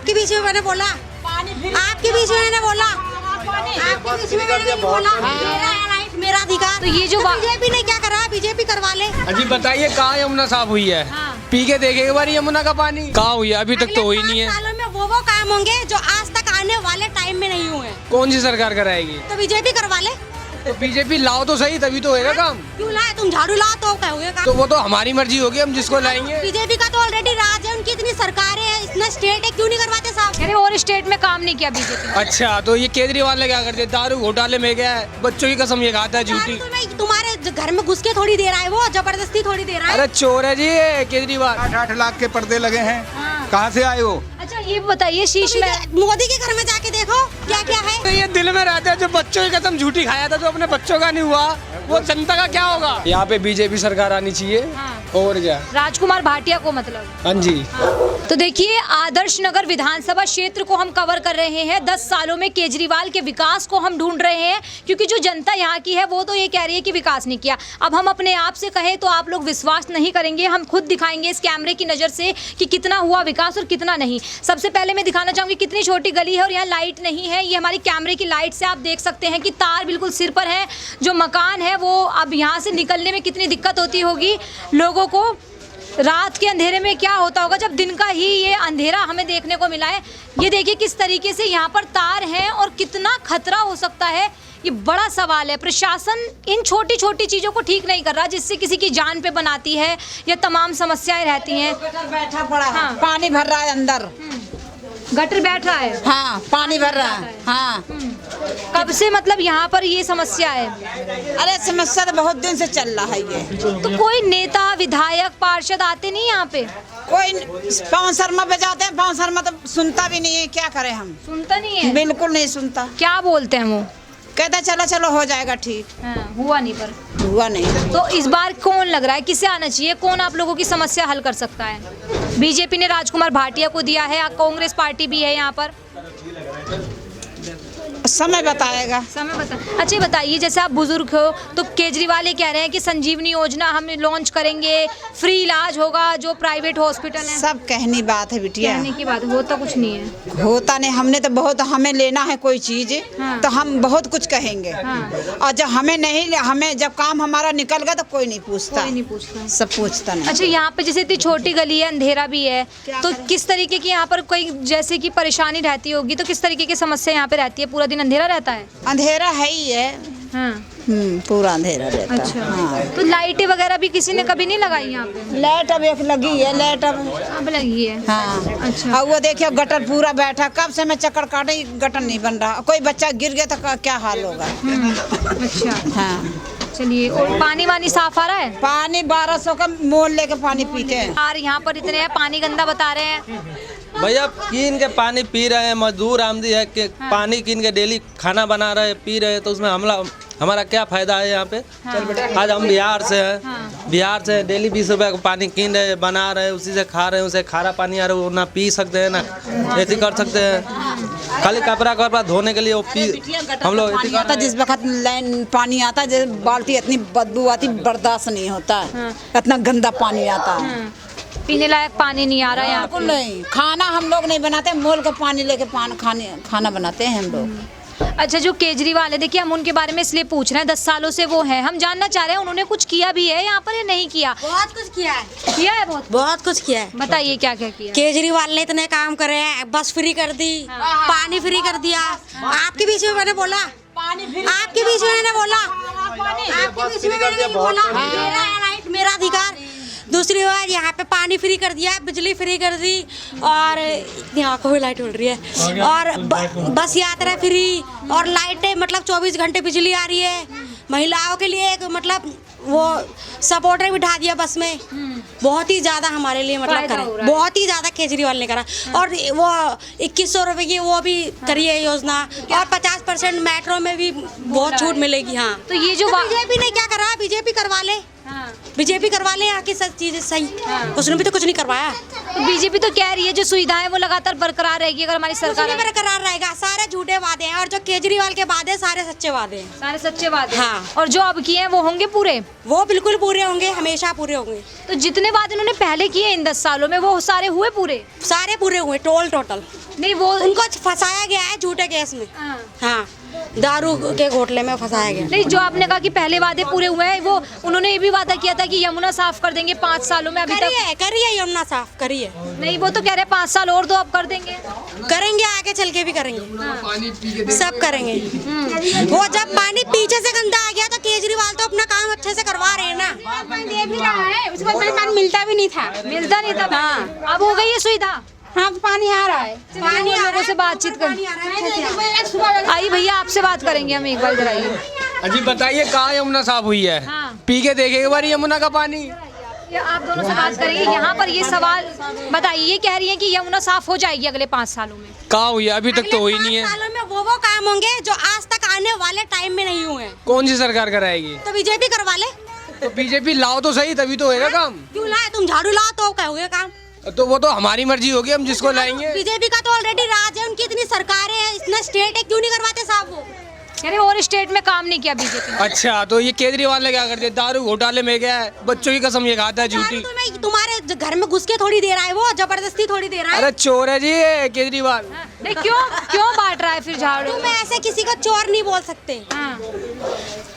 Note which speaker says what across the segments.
Speaker 1: आपके बीच में मैंने बोला, आपके बीच में मैंने बोला, आपके बीच में मैंने बोला, मेरा राइट, मेरा अधिकार।
Speaker 2: तो ये जो
Speaker 1: बीजेपी ने क्या करा, बीजेपी करवा ले।
Speaker 3: अजी बताइए कहाँ यमुना साफ हुई है? पी के देखे एक बार यमुना का पानी कहाँ हुई है? अभी तक तो हुई नहीं है।
Speaker 1: सालों में वो काम होंगे जो आज तक आने वाले टाइम में नहीं हुए।
Speaker 3: कौन सी सरकार कराएगी?
Speaker 1: तो बीजेपी करवा ले।
Speaker 3: तो बीजेपी लाओ तो सही, तभी तो होएगा काम।
Speaker 1: क्यों लाए? तुम झाड़ू लाओ तो क्या होगा काम?
Speaker 3: तो वो तो हमारी मर्जी होगी, हम जिसको लाएंगे।
Speaker 1: बीजेपी का तो ऑलरेडी राज है, उनकी इतनी सरकारें हैं, इतना स्टेट है, क्यों नहीं करवाते साहब?
Speaker 2: अरे और स्टेट में काम नहीं किया बीजेपी।
Speaker 3: अच्छा, तो ये केजरीवाल ने क्या कर दिया? दारू घोटाले में गया है, बच्चों की कसम ये खाता है झूठी।
Speaker 1: तुम्हारे घर में घुस के थोड़ी दे रहा है, वो जबरदस्ती थोड़ी दे रहा है।
Speaker 3: अरे चोर है जी ये केजरीवाल।
Speaker 4: 8-8 लाख के पर्दे लगे हैं, कहाँ से आए वो?
Speaker 2: अच्छा ये बताइए शीश में
Speaker 1: मोदी के घर में जाके देखो क्या क्या है।
Speaker 3: तो ये दिल में रहता है, जो बच्चों की कसम झूठी खाया था, जो अपने बच्चों का नहीं हुआ, वो जनता का क्या होगा? यहाँ पे बीजेपी सरकार आनी चाहिए। और क्या?
Speaker 2: राजकुमार भाटिया को मतलब।
Speaker 3: हाँ जी।
Speaker 2: तो देखिए आदर्श नगर विधानसभा क्षेत्र को हम कवर कर रहे हैं। 10 सालों में केजरीवाल के विकास को हम ढूंढ रहे हैं, क्योंकि जो जनता यहाँ की है वो तो ये कह रही है कि विकास नहीं किया। अब हम अपने आप से कहें तो आप लोग विश्वास नहीं करेंगे, हम खुद दिखाएंगे इस कैमरे की नज़र से कि कितना हुआ विकास और कितना नहीं। सबसे पहले मैं दिखाना चाहूँगी कितनी छोटी गली है और यहाँ लाइट नहीं है। ये हमारी कैमरे की लाइट से आप देख सकते हैं कि तार बिल्कुल सिर पर है। जो मकान है वो अब यहाँ से निकलने में कितनी दिक्कत होती होगी लोगों को। रात के अंधेरे में क्या होता होगा जब दिन का ही ये अंधेरा हमें देखने को मिला है। ये देखिए किस तरीके से यहाँ पर तार हैं और कितना खतरा हो सकता है, ये बड़ा सवाल है। प्रशासन इन छोटी छोटी चीज़ों को ठीक नहीं कर रहा, जिससे किसी की जान पे बनाती है या तमाम समस्याएं रहती हैं।
Speaker 5: बैठा पड़ा है, पानी भर रहा है अंदर,
Speaker 2: गटर बैठ रहा है।
Speaker 5: हाँ पानी भर रहा है। हाँ
Speaker 2: कब से मतलब यहाँ पर ये समस्या है?
Speaker 5: अरे समस्या तो बहुत दिन से चल रहा है ये।
Speaker 2: तो कोई नेता विधायक पार्षद आते नहीं यहाँ पे?
Speaker 5: कोई पवन शर्मा पे जाते हैं, पवन शर्मा तो सुनता भी नहीं है, क्या करें हम?
Speaker 2: सुनता नहीं है,
Speaker 5: बिल्कुल नहीं सुनता।
Speaker 2: क्या बोलते हैं वो?
Speaker 5: कहता चलो चलो हो जाएगा ठीक।
Speaker 2: हुआ नहीं, पर
Speaker 5: हुआ नहीं।
Speaker 2: तो इस बार कौन लग रहा है, किसे आना चाहिए, कौन आप लोगों की समस्या हल कर सकता है? बीजेपी ने राजकुमार भाटिया को दिया है, कांग्रेस पार्टी भी है यहाँ पर।
Speaker 5: समय बताएगा।
Speaker 2: समय बता। अच्छा ये बताइए, जैसे आप बुजुर्ग हो तो केजरीवाल ये कह रहे हैं कि संजीवनी योजना हम लॉन्च करेंगे, फ्री इलाज होगा जो प्राइवेट हॉस्पिटल हैं।
Speaker 5: सब कहनी बात है बिटिया,
Speaker 2: कहने की बात, होता कुछ नहीं है।
Speaker 5: होता नहीं। हमने तो बहुत, हमें लेना है कोई चीज तो हम बहुत कुछ कहेंगे। और जब हमें नहीं, हमें जब काम हमारा निकल गया तो कोई नहीं पूछता।
Speaker 2: कोई नहीं पूछता,
Speaker 5: सब पूछता नहीं।
Speaker 2: अच्छा यहाँ पे जैसे इतनी छोटी गली है, अंधेरा भी है, तो किस तरीके की यहाँ पर कोई जैसे कि परेशानी रहती होगी, तो किस तरीके की समस्या यहाँ पे रहती है? पूरा दिन अंधेरा रहता है?
Speaker 5: अंधेरा है ही है। पूरा अंधेरा रहता है।
Speaker 2: अच्छा। हाँ। तो लाइटें वगैरह भी किसी ने कभी नहीं लगाई यहाँ पे?
Speaker 5: लाइट अब एक लगी है, लाइट अब
Speaker 2: लगी है।
Speaker 5: हाँ।
Speaker 2: अच्छा।
Speaker 5: अब वो देखिए गटर पूरा बैठा, कब से मैं चक्कर काटे, गटर नहीं बन रहा। कोई बच्चा गिर गया तो क्या हाल होगा?
Speaker 2: अच्छा।
Speaker 5: हाँ
Speaker 2: चलिए, और पानी वानी साफ आ रहा है?
Speaker 5: पानी 1200 का मोल लेके पानी पीते हैं।
Speaker 2: और यहाँ पर इतने हैं, पानी गंदा बता रहे हैं।
Speaker 6: भैया कीन के पानी पी रहे हैं, मजदूर आमदी है कि पानी कीन के डेली खाना बना रहे हैं, पी रहे हैं, तो उसमें हमारा क्या फायदा है यहाँ पे? आज हम बिहार से हैं, बिहार से डेली 20 रुपए का पानी कीन रहे हैं, बना रहे हैं, उसी से खा रहे हैं, उसे खारा पानी आ रहा है, वो ना पी सकते हैं ना ऐसी कर सकते हैं। खाली कपड़ा धोने के लिए वो हम लोग ऐसी करते हैं।
Speaker 5: जिस वक्त लाइन पानी आता है, बाल्टी इतनी बदबू आती, बर्दाश्त नहीं होता, इतना गंदा पानी आता है।
Speaker 2: पीने लायक पानी नहीं आ रहा है यहाँ पे।
Speaker 5: नहीं, खाना हम लोग नहीं बनाते, मोल का पानी लेके खाना बनाते हैं हम लोग।
Speaker 2: अच्छा जो केजरीवाल है, देखिए हम उनके बारे में इसलिए पूछ रहे हैं, 10 सालों से वो हैं, हम जानना चाह रहे हैं उन्होंने कुछ किया भी है यहाँ पर या नहीं किया?
Speaker 1: बहुत कुछ किया है।
Speaker 2: किया है? बहुत
Speaker 1: कुछ किया है।
Speaker 2: बताइए क्या क्या किया?
Speaker 1: केजरीवाल ने इतने काम करे हैं, बस फ्री कर दी, पानी फ्री कर दिया। आपके बीच में मैंने बोला, आपके बीच में मैंने बोला, आपके बीच में मैंने बोला, मेरा राइट, मेरा अधिकार। दूसरी बार यहाँ पे पानी फ्री कर दिया, बिजली फ्री कर दी, और यहाँ को भी लाइट उड़ रही है, और बस यात्रा फ्री, और लाइटें मतलब 24 घंटे बिजली आ रही है। महिलाओं के लिए एक मतलब वो सपोर्टर बिठा दिया बस में। बहुत ही ज़्यादा हमारे लिए मतलब करा, बहुत ही ज़्यादा केजरीवाल ने करा। और वो 2100 रुपये की वो भी करी है योजना, और 50% मेट्रो में भी बहुत छूट मिलेगी। हाँ,
Speaker 2: तो ये जो
Speaker 1: बीजेपी ने क्या करा, बीजेपी करवा ले। बीजेपी करवा ले आके सब चीजें सही। उसने भी तो कुछ नहीं करवाया।
Speaker 2: तो बीजेपी तो कह रही है जो सुविधाएं वो लगातार बरकरार रहेगी अगर हमारी सरकार
Speaker 1: सरकार बरकरार रहेगा। सारे झूठे वादे हैं और जो केजरीवाल के वादे सारे सच्चे वादे हैं।
Speaker 2: सारे सच्चे वादे।
Speaker 1: हाँ।
Speaker 2: और जो अब किए हैं वो होंगे पूरे?
Speaker 1: वो बिल्कुल पूरे होंगे, हमेशा पूरे होंगे।
Speaker 2: तो जितने वादे उन्होंने पहले किए इन 10 सालों में वो सारे हुए पूरे?
Speaker 1: सारे पूरे हुए टोटल।
Speaker 2: नहीं वो
Speaker 1: उनको फंसाया गया है झूठे केस में। हाँ, दारू के घोटले में फंसाया गया।
Speaker 2: नहीं, जो आपने कहा कि पहले वादे पूरे हुए हैं, वो उन्होंने ये भी वादा किया था कि यमुना साफ कर देंगे 5 सालों में। अभी तक
Speaker 1: करिए यमुना साफ करिए।
Speaker 2: नहीं, वो तो कह रहे हैं 5 साल और तो अब कर देंगे।
Speaker 1: करेंगे, आगे चल के भी करेंगे, सब करेंगे। वो जब पानी पीछे से गंदा आ गया तो केजरीवाल तो अपना काम अच्छे से करवा रहे हैं ना।
Speaker 5: दे भी रहा है, उसको पानी मिलता भी नहीं था।
Speaker 2: मिलता नहीं था। हाँ। अब हो गई है सुविधा।
Speaker 5: हाँ, पानी आ रहा है।
Speaker 2: पानी लोगों से बातचीत कर। आइए भैया, आपसे बात करेंगे हम एक बार। इधर आइए।
Speaker 3: अजी बताइए कहाँ यमुना साफ हुई है?
Speaker 2: हाँ।
Speaker 3: पी के देखे एक बार यमुना का पानी।
Speaker 2: ये आप दोनों से बात करेंगे। यहाँ पर ये सवाल बताइए, ये कह रही है कि यमुना साफ हो जाएगी अगले 5 सालों में।
Speaker 3: कहाँ हुई है? अभी तक तो हुई नहीं है।
Speaker 1: 5 सालों में वो काम होंगे जो आज तक आने वाले टाइम में नहीं हुए।
Speaker 3: कौन सी सरकार कराएगी?
Speaker 1: तो बीजेपी करवा ले।
Speaker 3: तो बीजेपी लाओ तो सही, तभी तो होएगा काम।
Speaker 1: क्यों लाए? तुम झाड़ू लाओ तो कहोगे काम।
Speaker 3: तो वो तो हमारी मर्जी होगी, हम जिसको लाएंगे।
Speaker 1: बीजेपी का तो ऑलरेडी राज है, उनकी इतनी सरकारें हैं, इतना स्टेट है, क्यों नहीं करवाते साहब वो?
Speaker 2: यानी और स्टेट में काम नहीं किया बीजेपी ने।
Speaker 3: अच्छा, तो ये केजरीवाल ने क्या कर दिया? दारू घोटाले में गया है, बच्चों की कसम ये खाता है झूठी।
Speaker 1: तुम्हारे घर में घुस के थोड़ी दे रहा है, वो जबरदस्ती थोड़ी दे रहा है।
Speaker 3: अरे चोर है जी ये केजरीवाल।
Speaker 2: नहीं, क्यों बांट रहा है फिर झाड़ू?
Speaker 1: तुम ऐसे किसी को चोर नहीं बोल सकते।
Speaker 2: हाँ।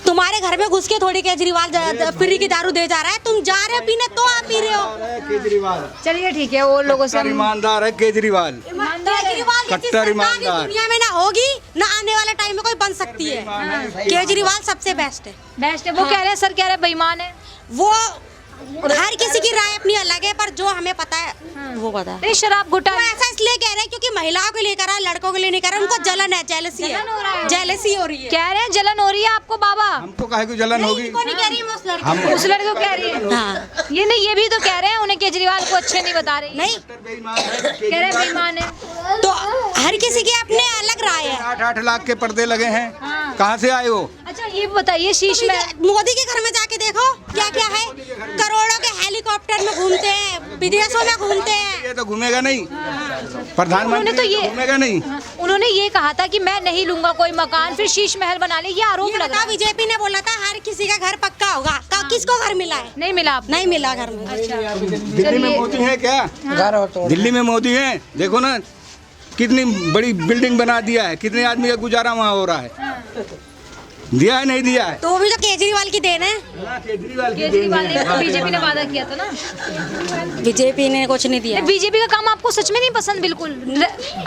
Speaker 1: तुम्हारे घर में घुस के थोड़ी केजरीवाल फ्री की दारू दे जा रहा है। तुम जा रहे हो पीने तो आप पी रहे हो।
Speaker 4: केजरीवाल
Speaker 2: चलिए ठीक है, और लोगों से हम-
Speaker 4: ईमानदार है केजरीवाल।
Speaker 1: केजरीवाल जैसी
Speaker 4: कट्टर
Speaker 1: सरकार
Speaker 4: ईमानदार।
Speaker 1: दुनिया में ना होगी ना आने वाले टाइम में कोई बन सकती है। केजरीवाल सबसे बेस्ट है।
Speaker 2: बेस्ट है। वो कह रहे हैं, सर कह रहे हैं बेईमान है।
Speaker 1: वो हर किसी की राय अपनी अलग है, पर जो हमें पता है वो पता है।
Speaker 2: नहीं, शराब
Speaker 1: वो
Speaker 2: घोटाला
Speaker 1: ऐसा इसलिए कह रहे हैं क्योंकि महिलाओं के लिए कर रहा है, लड़कों के लिए नहीं कर रहा है। उनको जलन है, जेलसी
Speaker 2: जलन हो रहा
Speaker 1: है,
Speaker 2: है।
Speaker 1: जेलसी हो रही है।
Speaker 2: कह रहे हैं जलन हो रही है आपको बाबा।
Speaker 4: हमको काहे को जलन होगी?
Speaker 1: इनको नहीं कह रही, मैं उस लड़के को।
Speaker 2: उस लड़के को कह रही है।
Speaker 1: हाँ।
Speaker 2: ये नहीं, ये भी तो कह रहे हैं उन्हें केजरीवाल को अच्छे नहीं बता रही।
Speaker 1: नहीं,
Speaker 2: कह रहे हैं बेईमान है।
Speaker 1: तो हर किसी की अपने अलग राय है।
Speaker 4: 8-8 लाख के पर्दे लगे हैं। कहाँ से आए वो?
Speaker 2: अच्छा ये बताइए, शीश में
Speaker 1: मोदी के घर में जाके देखो क्या क्या है। करोड़ों के हेलीकॉप्टर में घूमते हैं, विदेशों में घूमते हैं।
Speaker 4: ये तो घूमेगा नहीं, प्रधानमंत्री
Speaker 2: तो ये-
Speaker 4: घूमेगा नहीं।
Speaker 2: उन्होंने ये कहा था कि मैं नहीं लूंगा कोई मकान, फिर शीश महल बना ले। ये आरोप
Speaker 1: ये
Speaker 2: लग रहा
Speaker 1: बता,
Speaker 2: है।
Speaker 1: बीजेपी ने बोला था हर किसी का घर पक्का होगा। किसको घर मिला है?
Speaker 2: नहीं मिला आपको?
Speaker 1: नहीं मिला घर में।
Speaker 4: दिल्ली में मोदी है क्या? दिल्ली में मोदी है, देखो ना कितनी बड़ी बिल्डिंग बना दिया है, कितने आदमी का गुजारा वहाँ हो रहा है। दिया है नहीं दिया है?
Speaker 1: तो वो भी तो केजरीवाल की देन है।
Speaker 2: केजरीवाल ने, बीजेपी ने वादा किया था ना।
Speaker 1: बीजेपी ने कुछ नहीं दिया।
Speaker 2: बीजेपी का काम आपको सच में नहीं पसंद बिल्कुल?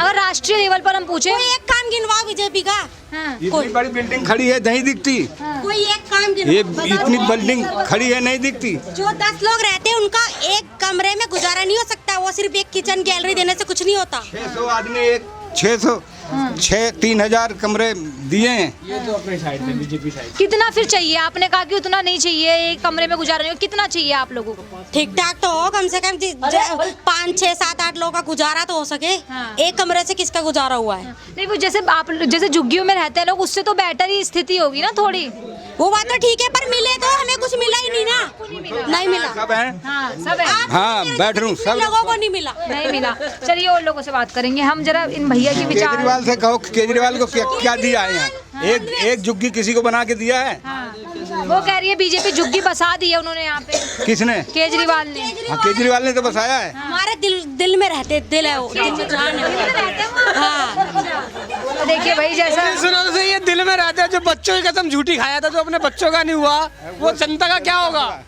Speaker 2: अगर राष्ट्रीय लेवल पर हम पूछे,
Speaker 1: कोई एक काम गिनवाओ बीजेपी का।
Speaker 2: हाँ।
Speaker 4: इतनी बड़ी बिल्डिंग खड़ी है नहीं दिखती।
Speaker 1: कोई एक काम
Speaker 4: ये
Speaker 1: गिनवाओ।
Speaker 4: इतनी बिल्डिंग खड़ी है नहीं दिखती।
Speaker 1: जो 10 लोग रहते हैं उनका एक कमरे में गुजारा नहीं हो सकता। वो सिर्फ एक किचन गैलरी देने से कुछ नहीं होता।
Speaker 4: 600 आदमी, एक 3,000 कमरे दिए हैं।
Speaker 3: ये तो अपनी साइड पे, बीजेपी साइड।
Speaker 2: कितना फिर चाहिए? आपने कहा कि उतना नहीं चाहिए, एक कमरे में गुजारा नहीं हो। कितना चाहिए आप लोगों को?
Speaker 1: ठीक ठाक तो हो, कम से कम 5, 6, 7, 8 लोगों का गुजारा तो हो सके।
Speaker 2: हाँ।
Speaker 1: एक कमरे से किसका गुजारा हुआ है?
Speaker 2: नहीं, वो जैसे झुग्गियों में रहते हैं लोग, उससे तो बेटर ही स्थिति होगी ना थोड़ी।
Speaker 1: वो बात तो ठीक है, पर मिले तो हमें कुछ मिला ही नहीं ना। नहीं मिला।
Speaker 4: सब हैं?
Speaker 2: हाँ, सब है।
Speaker 4: हाँ, बैठ रहा हूँ, सब
Speaker 1: लोगों को नहीं मिला।
Speaker 2: नहीं मिला। चलिए और लोगों से बात करेंगे हम, जरा इन भैया के विचार।
Speaker 4: केजरीवाल से कहो, केजरीवाल को क्या दिया है यहाँ? एक झुग्गी किसी को बना के दिया है?
Speaker 2: हाँ। वो कह रही है बीजेपी झुग्गी बसा दी है उन्होंने यहाँ पे।
Speaker 4: किसने?
Speaker 2: केजरीवाल ने।
Speaker 4: हाँ, केजरीवाल ने तो बसाया है।
Speaker 1: हमारे दिल में रहते, दिल है वो, दिल में जान है। हाँ।
Speaker 2: तो देखिए भाई, जैसा
Speaker 3: सुनो तो सही, ये दिल में रहते हैं। जो बच्चों की कसम झूठी खाया था, जो अपने बच्चों का नहीं हुआ, वो जनता का क्या होगा?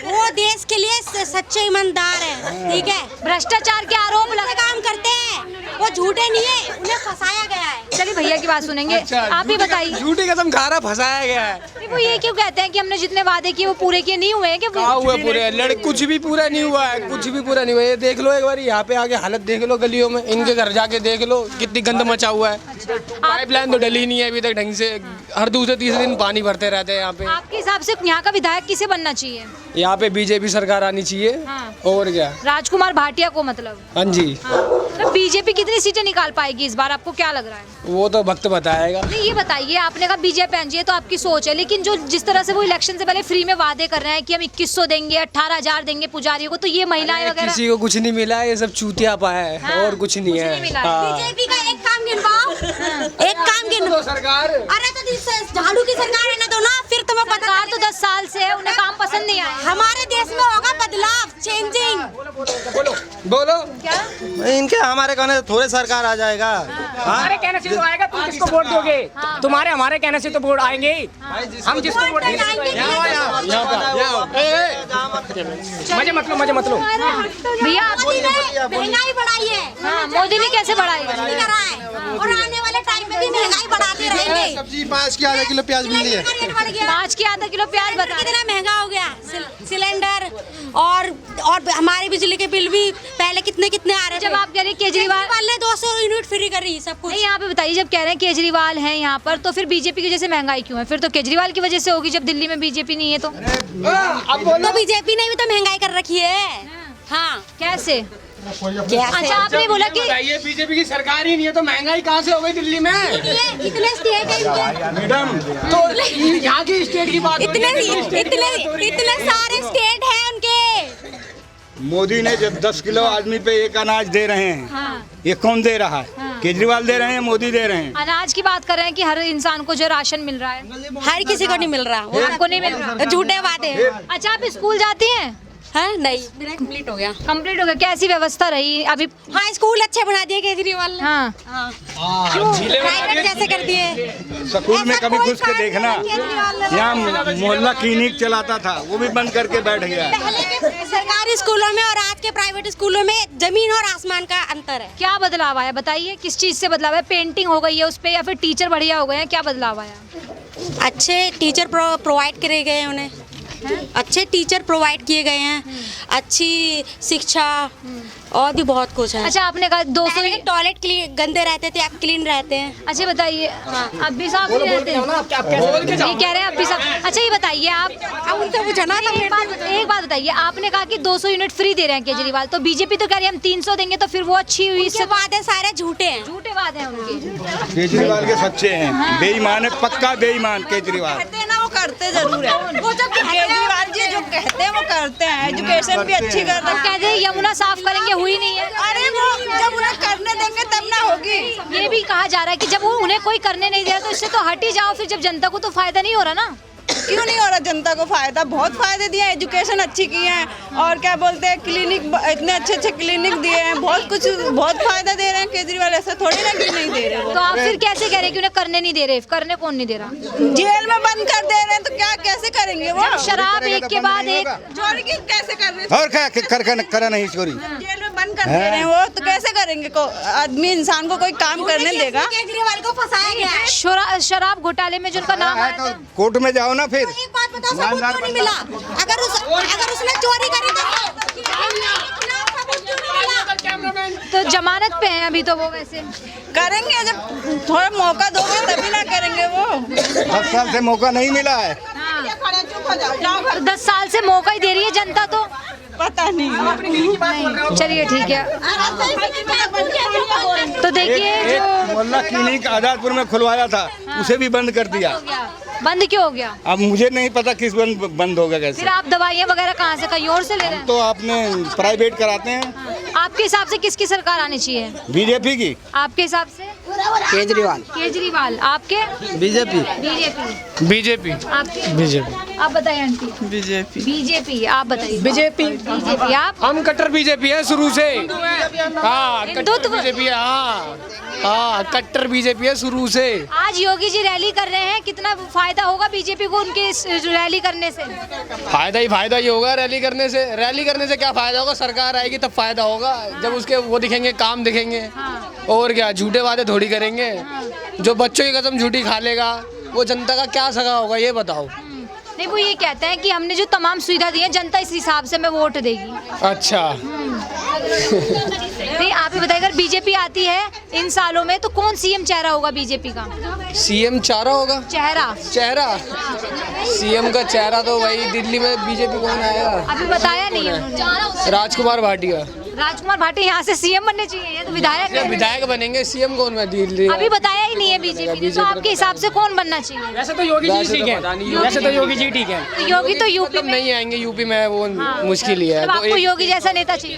Speaker 1: वो देश के लिए सच्चे ईमानदार है। ठीक है,
Speaker 2: भ्रष्टाचार के आरोप लगा
Speaker 1: काम करते हैं, वो झूठे नहीं है, उन्हें फंसाया गया है।
Speaker 2: चलिए भैया की बात सुनेंगे। आप ही बताइए।
Speaker 3: झूठी कसम खा रहा, फंसाया गया है।
Speaker 2: नहीं, वो ये क्यों कहते हैं कि हमने जितने वादे किए वो पूरे किए नहीं हुए हैं? कि
Speaker 3: कहाँ हुए पूरे? कुछ भी पूरा नहीं हुआ है, कुछ भी पूरा नहीं हुआ। ये देख लो एक बार, यहाँ पे आके हालत देख लो गलियों में, इनके घर जाके देख लो कितनी गंद मचा हुआ है। पाइपलाइन तो डली नहीं है अभी तक ढंग से, हर दूसरे तीसरे दिन पानी भरते रहते हैं यहाँ पे।
Speaker 2: आपके हिसाब से यहाँ का विधायक किसे बनना चाहिए?
Speaker 3: यहाँ पे बीजेपी सरकार आनी चाहिए।
Speaker 2: हाँ।
Speaker 3: और क्या?
Speaker 2: राजकुमार भाटिया को, मतलब।
Speaker 3: हाँ जी।
Speaker 2: हाँ। तो बीजेपी कितनी सीटें निकाल पाएगी इस बार, आपको क्या लग रहा है?
Speaker 3: वो तो वक्त बताएगा।
Speaker 2: नहीं ये बताइए, आपने कहा बीजेपी आनी चाहिए तो आपकी सोच है, लेकिन जो जिस तरह से वो इलेक्शन से पहले फ्री में वादे कर रहे हैं कि हम 2100 देंगे, 18,000 देंगे पुजारियों को, तो ये महिलाएं वगैरह
Speaker 3: किसी को कुछ नहीं मिला है, ये सब चूतिया पाया है।
Speaker 2: हाँ,
Speaker 3: और कुछ नहीं
Speaker 2: कुछ
Speaker 3: है।
Speaker 2: नहीं मिला है।
Speaker 3: हाँ।
Speaker 1: बीजेपी का एक काम गिनवाओ, एक काम गिनवाओ।
Speaker 3: सरकार
Speaker 1: अरे तो झाड़ू की सरकार है ना, तो ना फिर तुम्हें पता
Speaker 2: सरकार तो 10 साल से है, उन्हें काम पसंद नहीं आया।
Speaker 1: हमारे देश में होगा बदलाव, चेंजिंग।
Speaker 3: बोलो।
Speaker 2: क्या
Speaker 6: इनके हमारे कहने से थोड़े सरकार आ जाएगा।
Speaker 7: हमारे कहने से तो आएगा, तुम किसको वोट दोगे? तुम्हारे हमारे कहने से तो वोट आएंगे। हम जिसको वोट देंगे मजे मत लो
Speaker 2: भैया
Speaker 1: मोदी ने महंगाई बढ़ाई है।
Speaker 2: हाँ, मोदी ने कैसे बढ़ाई?
Speaker 1: नहीं करा है, और आने वाले टाइम में भी महंगाई बढ़ाते रहेंगे।
Speaker 8: सब्जी 5 की आधा किलो प्याज मिल रही है।
Speaker 1: रेट बढ़ गया,
Speaker 2: 5 की आधा किलो प्याज बता रहे
Speaker 1: कितना महंगा हो गया सिलेंडर, और हमारे बिजली के बिल भी पहले कितने कितने आ रहे थे।
Speaker 2: जब आप कह रहे हैं केजरीवाल
Speaker 1: ने 200 यूनिट फ्री कर रही सब कुछ।
Speaker 2: नहीं, यहाँ पे बताइए, जब कह रहे हैं केजरीवाल है यहाँ पर, तो फिर बीजेपी की वजह से महंगाई क्यों है? फिर तो केजरीवाल की वजह से होगी, जब दिल्ली में बीजेपी नहीं है तो।
Speaker 1: तो बीजेपी ने भी तो महंगाई कर रखी है। हाँ,
Speaker 2: कैसे?
Speaker 1: कैसे?
Speaker 2: अच्छा, आपने बोला कि
Speaker 3: ये बीजेपी की सरकार ही नहीं है तो महंगाई कहाँ से हो गई दिल्ली में?
Speaker 1: इतने स्टेट है इनके।
Speaker 4: मैडम
Speaker 3: तो यहाँ की स्टेट की बात
Speaker 1: इतने सारे स्टेट हैं उनके।
Speaker 4: मोदी ने जब 10 किलो आदमी पे एक अनाज दे रहे हैं,
Speaker 2: हाँ,
Speaker 4: ये कौन दे रहा है? केजरीवाल दे रहे हैं, मोदी दे रहे हैं।
Speaker 2: अनाज की बात कर रहे हैं कि हर इंसान को जो राशन मिल रहा है,
Speaker 1: हर किसी को नहीं मिल रहा,
Speaker 2: आपको नहीं मिल रहा।
Speaker 1: झूठे वादे हैं।
Speaker 2: अच्छा, आप स्कूल जाती हैं?
Speaker 1: हाँ, नहीं, मेरा कंप्लीट हो गया।
Speaker 2: कंप्लीट हो गया। कैसी व्यवस्था रही अभी?
Speaker 1: हाँ, स्कूल अच्छे बना दिए केजरीवाल ने।
Speaker 2: हाँ,
Speaker 1: प्राइवेट जैसे कर दिए।
Speaker 4: स्कूल में
Speaker 1: ऐसा
Speaker 4: कभी
Speaker 1: कोई
Speaker 4: घुस के
Speaker 1: काम
Speaker 4: देखना,
Speaker 1: नहीं केजरीवाल ने।
Speaker 4: यहाँ मोहल्ला क्लिनिक चलाता था, वो भी बंद करके बैठ गया।
Speaker 1: पहले के सरकारी स्कूलों में और आज के प्राइवेट स्कूलों में जमीन और आसमान का अंतर है।
Speaker 2: क्या बदलाव आया बताइए? किस चीज़ से बदलाव है? पेंटिंग हो गई है उस पे, या फिर टीचर बढ़िया हो गए हैं? क्या बदलाव आया?
Speaker 1: अच्छे टीचर प्रोवाइड करे गए हैं उन्हें, अच्छे टीचर प्रोवाइड किए गए हैं, अच्छी शिक्षा और भी बहुत कुछ है।
Speaker 2: अच्छा, आपने कहा 200
Speaker 1: टॉयलेट गंदे रहते थे, अब क्लीन रहते हैं।
Speaker 2: अच्छा बताइए, अब भी साफ नहीं रहते हैं? नहीं कह रहे हैं अब भी साफ। अच्छा ये बताइए, आप
Speaker 1: अब उनसे पूछो ना।
Speaker 2: एक बात बताइए, आपने कहा कि 200 यूनिट फ्री दे रहे हैं केजरीवाल, तो बीजेपी तो कह रही है हम 300 देंगे, तो फिर वो अच्छी हुई?
Speaker 1: इसके वादे सारे झूठे हैं।
Speaker 2: झूठे वादे हैं उनके।
Speaker 4: केजरीवाल के सच्चे हैं, बेईमान है, पक्का बेईमान केजरीवाल।
Speaker 5: वो करते जरूर है, वो जो केजरीवाल जी जो कहते हैं वो करते हैं, एजुकेशन भी अच्छी कर रहे
Speaker 2: अब कहते हैं यमुना साफ करेंगे, हुई नहीं है।
Speaker 5: अरे वो जब उन्हें करने देंगे तब ना होगी।
Speaker 2: ये भी कहा जा रहा है कि जब वो उन्हें कोई करने नहीं दे रहा तो इससे तो हट ही जाओ, फिर जब जनता को तो फायदा नहीं हो रहा ना।
Speaker 5: क्यों नहीं हो रहा? जनता को फायदा, बहुत फायदे दिए हैं, एजुकेशन अच्छी की है, और क्या बोलते हैं क्लिनिक, इतने अच्छे अच्छे क्लिनिक दिए हैं, बहुत कुछ, बहुत फायदा दे रहे हैं केजरीवाल। ऐसा थोड़ी ना कि नहीं दे रहे वो।
Speaker 2: तो आप फिर कैसे कह रहे हैं कि उन्हें करने नहीं दे रहे? करने कौन नहीं दे रहा?
Speaker 5: जेल में बंद कर दे रहे हैं तो क्या कैसे करेंगे वो?
Speaker 2: शराब एक के बाद एक।
Speaker 5: चोरी की कैसे कर रहे हैं?
Speaker 4: और क्या करा नहीं चोरी?
Speaker 5: जेल में बंद कर दे रहे हैं वो, तो कैसे करेंगे? आदमी इंसान को कोई काम करने देगा?
Speaker 1: केजरीवाल को फंसाया गया है।
Speaker 2: शराब घोटाले में जिनका नाम आया था,
Speaker 4: कोर्ट में जाओ ना फिर।
Speaker 1: एक बात बताओ, सबूत क्यों नहीं मिला? अगर उसने चोरी करी तो सबूत क्यों नहीं मिला?
Speaker 2: तो जमानत पे हैं अभी तो वो। वैसे
Speaker 5: करेंगे, जब थोड़ा मौका दोगे तभी ना करेंगे वो।
Speaker 4: 10 साल से मौका नहीं मिला है।
Speaker 2: तो 10 साल से मौका ही दे रही है जनता, तो
Speaker 5: पता नहीं।
Speaker 2: नहीं, चलिए ठीक है। तो देखिए,
Speaker 4: एक मोहल्ला क्लिनिक आजादपुर में खुलवाया था, उसे भी बंद कर दिया।
Speaker 2: बंद क्यों हो गया?
Speaker 4: अब मुझे नहीं पता किस बंद होगा कैसे।
Speaker 2: फिर आप दवाइयाँ वगैरह कहाँ से, कहीं और से ले रहे हैं?
Speaker 4: तो आपने प्राइवेट कराते हैं।
Speaker 2: आपके हिसाब से किसकी सरकार आनी चाहिए?
Speaker 4: बीजेपी की।
Speaker 2: आपके हिसाब से?
Speaker 8: केजरीवाल।
Speaker 2: केजरीवाल। आपके?
Speaker 6: बीजेपी।
Speaker 2: बीजेपी।
Speaker 3: बीजेपी।
Speaker 2: आपके?
Speaker 3: बीजेपी।
Speaker 2: आप बताइए आंटी।
Speaker 7: बीजेपी।
Speaker 2: बीजेपी। आप बताइए।
Speaker 3: बीजेपी।
Speaker 2: बीजेपी। आप?
Speaker 3: हम कट्टर बीजेपी है शुरू से। हाँ, कट्टर
Speaker 2: हिंदुत्व।
Speaker 3: बीजेपी है। हाँ, कट्टर बीजेपी है शुरू से।
Speaker 2: आज योगी जी रैली कर रहे हैं, कितना फायदा होगा बीजेपी को उनके इस रैली करने से?
Speaker 3: फायदा ही होगा रैली करने से। रैली करने से क्या फायदा होगा? सरकार आएगी तब फायदा होगा, जब उसके वो दिखेंगे, काम दिखेंगे। और क्या, झूठे वादे थोड़ी करेंगे। जो बच्चों की कसम झूठी खा लेगा वो जनता का क्या सगा होगा, ये बताओ।
Speaker 2: नहीं, वो ये कहते हैं कि हमने जो तमाम सुविधा दी है, जनता इस हिसाब से हमें वोट देगी।
Speaker 3: अच्छा।
Speaker 2: नहीं, आप ही बताइए, अगर बीजेपी आती है इन सालों में तो कौन सीएम चेहरा होगा बीजेपी का?
Speaker 3: सीएम चारा होगा।
Speaker 2: चेहरा
Speaker 3: सीएम का चेहरा तो वही दिल्ली में बीजेपी कौन आएगा?
Speaker 2: अभी बताया नहीं है उन्होंने।
Speaker 3: राजकुमार भाटिया।
Speaker 2: राजकुमार भाटी यहाँ से सीएम बनने चाहिए, ये तो विधायक है।
Speaker 3: विधायक बनेंगे, सीएम कौन मैं दिल्ली
Speaker 2: अभी बताया ही नहीं है बीजेपी ने, तो आपके हिसाब से कौन बनना चाहिए?
Speaker 7: वैसे तो योगी जी ठीक है, वैसे तो योगी जी ठीक है।
Speaker 2: योगी तो यूपी
Speaker 3: मतलब
Speaker 2: में
Speaker 3: नहीं आएंगे यूपी में, वो मुश्किल ही है।
Speaker 2: मतलब
Speaker 3: तो
Speaker 2: आपको योगी जैसा नेता चाहिए,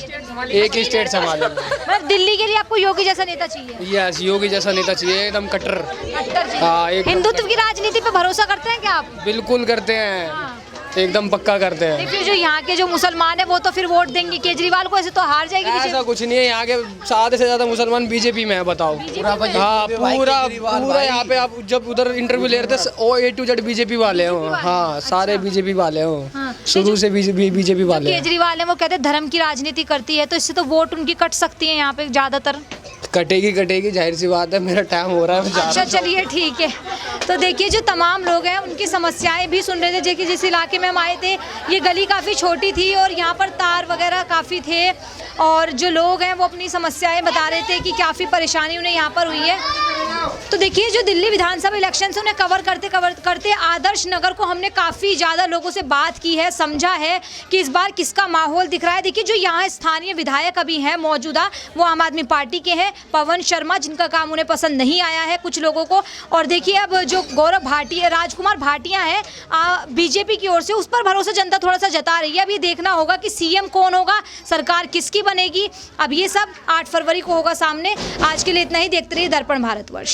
Speaker 3: एक ही स्टेट संभाले।
Speaker 2: मतलब दिल्ली के लिए आपको योगी जैसा नेता चाहिए।
Speaker 3: यस, योगी जैसा नेता चाहिए, एकदम कट्टर।
Speaker 2: कट्टर चाहिए।
Speaker 3: हाँ, एकदम
Speaker 2: हिंदुत्व की राजनीति पे भरोसा करते हैं क्या आप?
Speaker 3: बिल्कुल करते हैं, एकदम पक्का करते हैं।
Speaker 2: फिर जो यहाँ के जो मुसलमान है वो तो फिर वोट देंगे केजरीवाल को, ऐसे तो हार जाएगी
Speaker 3: ऐसा
Speaker 2: बीजेपी।
Speaker 3: कुछ नहीं है, यहाँ के आधे से ज्यादा मुसलमान बीजेपी में है, बताओ। हाँ, पूरा यहाँ पे आप जब उधर इंटरव्यू ले रहे थे, ओ A to Z बीजेपी वाले हो। हाँ, सारे बीजेपी वाले हो, शुरू से बीजेपी वाले हैं।
Speaker 2: केजरीवाल है वो कहते हैं धर्म की राजनीति करती है, तो इससे तो वोट उनकी कट सकती है यहाँ पे ज्यादातर।
Speaker 3: कटेगी, जाहिर सी बात है। मेरा टाइम हो रहा है, मैं जा रहा हूँ।
Speaker 2: अच्छा चलिए ठीक है। तो देखिए जो तमाम लोग हैं उनकी समस्याएं भी सुन रहे थे। देखिए जिस इलाके में हम आए थे ये गली काफ़ी छोटी थी और यहाँ पर तार वगैरह काफ़ी थे, और जो लोग हैं वो अपनी समस्याएं बता रहे थे कि काफ़ी परेशानी उन्हें यहाँ पर हुई है। तो देखिए जो दिल्ली विधानसभा इलेक्शन से उन्हें कवर करते आदर्श नगर को हमने काफ़ी ज़्यादा लोगों से बात की है, समझा है कि इस बार किसका माहौल दिख रहा है। देखिए जो यहाँ स्थानीय विधायक अभी हैं मौजूदा, वो आम आदमी पार्टी के हैं पवन शर्मा, जिनका काम उन्हें पसंद नहीं आया है कुछ लोगों को। और देखिए अब जो गौरव भाटिया, राजकुमार भाटिया हैं बीजेपी की ओर से, उस पर भरोसा जनता थोड़ा सा जता रही है। अब ये देखना होगा कि सीएम कौन होगा, सरकार किसकी बनेगी। अब ये सब 8 फरवरी को होगा सामने। आज के लिए इतना ही, देखते रहिए दर्पण भारतवर्ष।